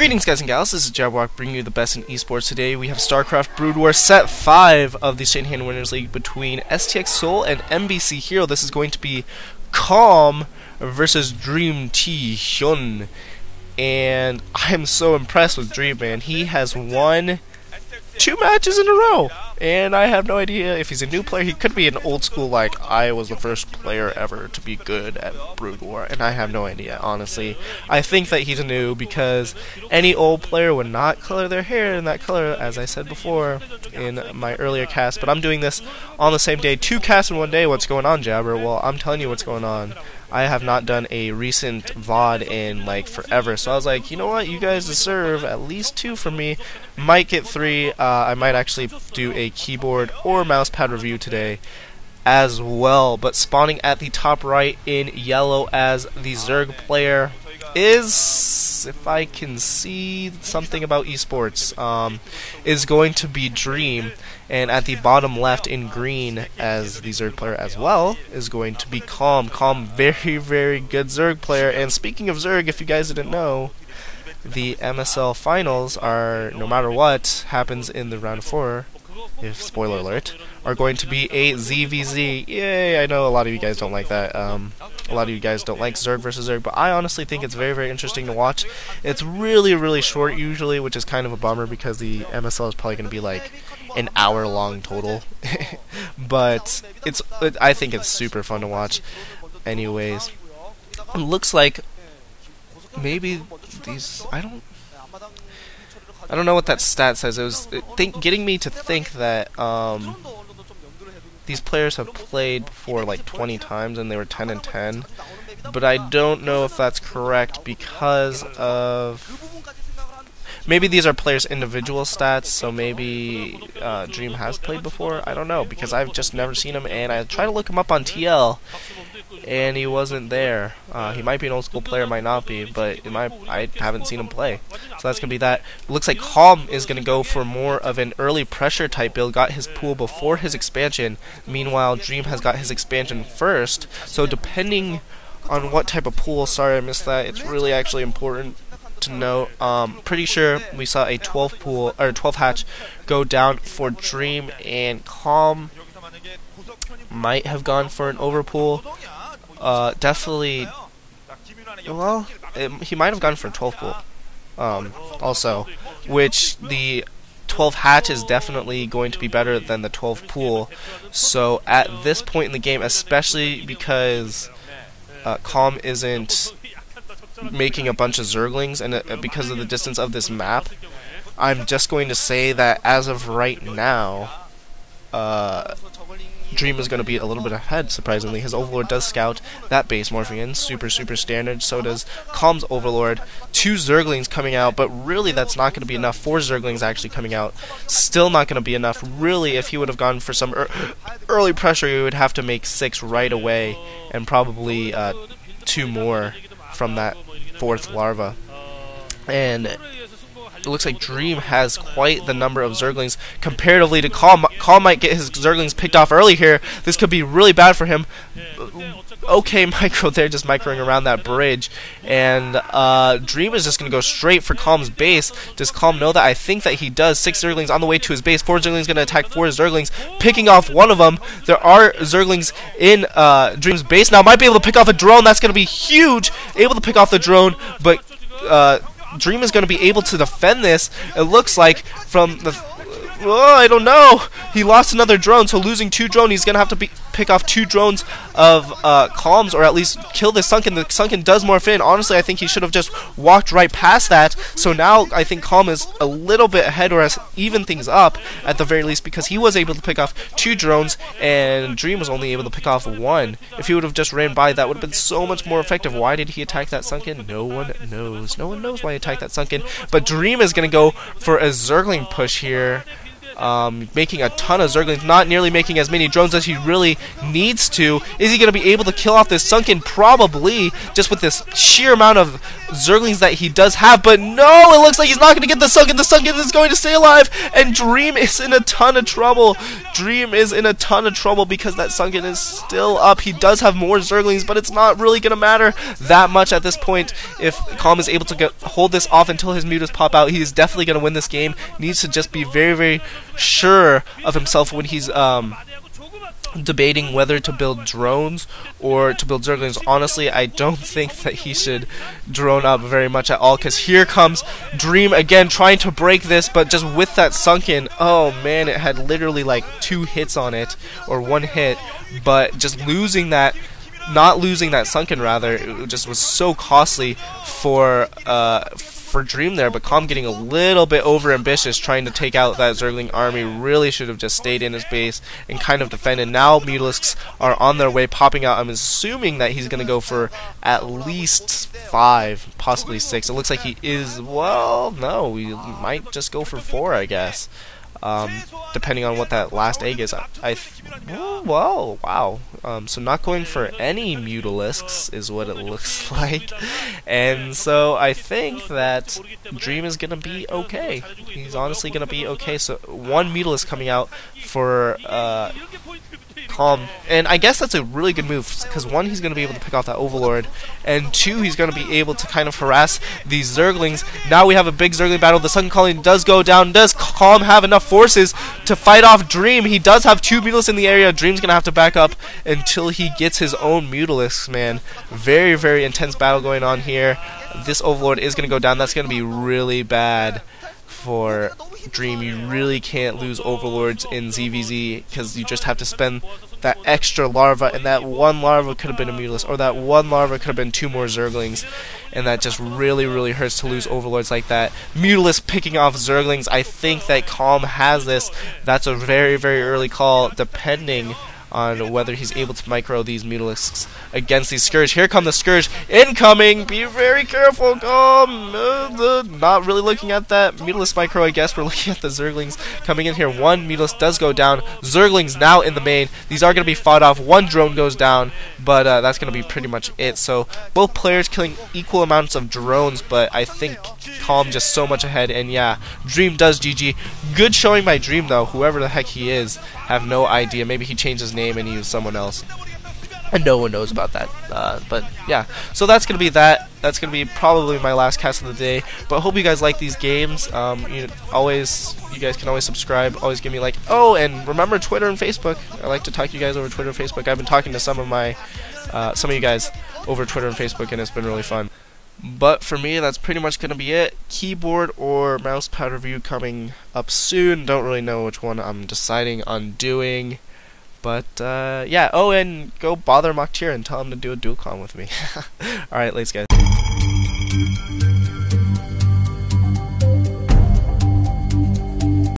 Greetings guys and gals, this is Jabberwock bringing you the best in esports. Today we have StarCraft Brood War Set 5 of the STX Winners League between STX Soul and MBC Hero. This is going to be Calm versus dream.t Hyun. And I am so impressed with Dream, man. He has won 2 matches in a row, and I have no idea if he's a new player. He could be an old school, like I was the first player ever to be good at Brood War, and I have no idea, honestly. I think that he's new because any old player would not color their hair in that color, as I said before in my earlier cast. But I'm doing this on the same day, 2 casts in one day. What's going on, Jabber? Well, I'm telling you what's going on. I have not done a recent VOD in like forever, so I was like, you know what, you guys deserve at least 2 from me. Might get 3. I might actually do a keyboard or mousepad review today as well. But spawning at the top right in yellow as the Zerg player is, if I can see something about esports, is going to be Dream, and at the bottom left in green as the Zerg player as well is going to be Calm. Calm, very, very good Zerg player. And speaking of Zerg, if you guys didn't know, the MSL finals are, no matter what happens in the round 4, if spoiler alert, are going to be a ZVZ. Yay! I know a lot of you guys don't like that. A lot of you guys don't like Zerg versus Zerg, but I honestly think it's very, very interesting to watch. It's really, really short usually, which is kind of a bummer because the MSL is probably going to be like an hour long total. But I think it's super fun to watch. Anyways, it looks like maybe these, I don't know what that stat says. It was getting me to think that these players have played before like 20 times and they were 10 and 10, but I don't know if that's correct because of maybe these are players' individual stats. So maybe Dream has played before. I don't know because I've just never seen him, and I tried to look him up on TL. And he wasn't there. He might be an old school player, might not be, but I haven't seen him play. So that's going to be that. It looks like Calm is going to go for more of an early pressure type build, got his pool before his expansion. Meanwhile, Dream has got his expansion first. So depending on what type of pool, sorry I missed that, it's really actually important to note. Pretty sure we saw a 12 pool or 12 hatch go down for Dream, and Calm might have gone for an overpool. Definitely, well, he might have gone for a 12 pool, also, which the 12 hatch is definitely going to be better than the 12 pool. So at this point in the game, especially because Calm isn't making a bunch of Zerglings, and because of the distance of this map, I'm just going to say that as of right now, Dream is going to be a little bit ahead, surprisingly. His Overlord does scout that base Morphian, super standard. So does Calm's Overlord. 2 Zerglings coming out, but really that's not going to be enough. 4 Zerglings actually coming out, still not going to be enough. Really, if he would have gone for some early pressure, he would have to make 6 right away, and probably 2 more from that 4th larva. And it looks like Dream has quite the number of Zerglings comparatively to Calm. Calm might get his Zerglings picked off early here. This could be really bad for him. Okay, micro there, just microing around that bridge. And Dream is just going to go straight for Calm's base. Does Calm know that? I think that he does. 6 Zerglings on the way to his base. 4 Zerglings going to attack 4 Zerglings, picking off one of them. There are Zerglings in Dream's base now. Might be able to pick off a drone. That's going to be huge. Able to pick off the drone, but Dream is going to be able to defend this. It looks like from the... I don't know. He lost another drone, so losing 2 drones, he's going to have to pick off 2 drones of Calm's, or at least kill the Sunken. The Sunken does morph in. Honestly, I think he should have just walked right past that. So now I think Calm is a little bit ahead, or has evened things up at the very least, because he was able to pick off 2 drones, and Dream was only able to pick off 1. If he would have just ran by, that would have been so much more effective. Why did he attack that Sunken? No one knows. No one knows why he attacked that Sunken. But Dream is going to go for a Zergling push here. making a ton of Zerglings, not nearly making as many drones as he really needs to. Is he going to be able to kill off this Sunken? Probably, just with this sheer amount of Zerglings that he does have. But no, it looks like he's not going to get the Sunken. The Sunken is going to stay alive, and Dream is in a ton of trouble. Dream is in a ton of trouble because that Sunken is still up. He does have more Zerglings, but it's not really going to matter that much at this point. If Calm is able to hold this off until his mutas pop out, he is definitely going to win this game. Needs to just be very, very sure of himself when he's debating whether to build drones or to build Zerglings. Honestly, I don't think that he should drone up very much at all, because here comes Dream again trying to break this, but just with that Sunken, oh man, it had literally like 2 hits on it, or 1 hit, but just losing that, not losing that Sunken rather, it just was so costly for Dream there. But Calm getting a little bit over ambitious trying to take out that Zergling army. Really should have just stayed in his base and kind of defended. Now Mutalisks are on their way popping out. I'm assuming that he's going to go for at least 5, possibly 6. It looks like he is, well, no, we might just go for 4, I guess. Depending on what that last egg is. Whoa, wow. So not going for any Mutalisks is what it looks like. And so I think that Dream is going to be okay. He's honestly going to be okay. So 1 Mutalisk coming out for Calm. And I guess that's a really good move, because 1, he's going to be able to pick off that Overlord, and 2, he's going to be able to kind of harass these Zerglings. Now we have a big Zergling battle. The Sunken Colony does go down. Does Calm have enough forces to fight off Dream? He does have 2 Mutalisks in the area. Dream's going to have to back up until he gets his own Mutalisks, man. Very, very intense battle going on here. This Overlord is going to go down. That's going to be really bad for Dream. You really can't lose Overlords in ZVZ, because you just have to spend that extra larva, and that 1 larva could have been a Mutalisk, or that 1 larva could have been 2 more Zerglings, and that just really, really hurts to lose Overlords like that. Mutalisk picking off Zerglings, I think that Calm has this. That's a very, very early call, depending on whether he's able to micro these Mutalisks against these Scourge. Here come the Scourge incoming. Be very careful. Not really looking at that Mutalisk micro, I guess. We're looking at the Zerglings coming in here. 1 Mutalisk does go down. Zerglings now in the main. These are going to be fought off. 1 drone goes down, but that's going to be pretty much it. So both players killing equal amounts of drones, but I think Calm just so much ahead. And yeah, Dream does GG. Good showing by Dream, though. Whoever the heck he is, have no idea. Maybe he changed his name and he was someone else, and no one knows about that. But yeah, so that's gonna be that. That's gonna be probably my last cast of the day. But hope you guys like these games. You guys can always subscribe. Always give me a like. Oh, and remember Twitter and Facebook. I like to talk to you guys over Twitter and Facebook. I've been talking to some of you guys over Twitter and Facebook, and it's been really fun. But for me, that's pretty much going to be it. Keyboard or mouse pad review coming up soon. Don't really know which one I'm deciding on doing. But, yeah. Oh, and go bother Moktira and tell him to do a dual con with me. Alright, later, guys.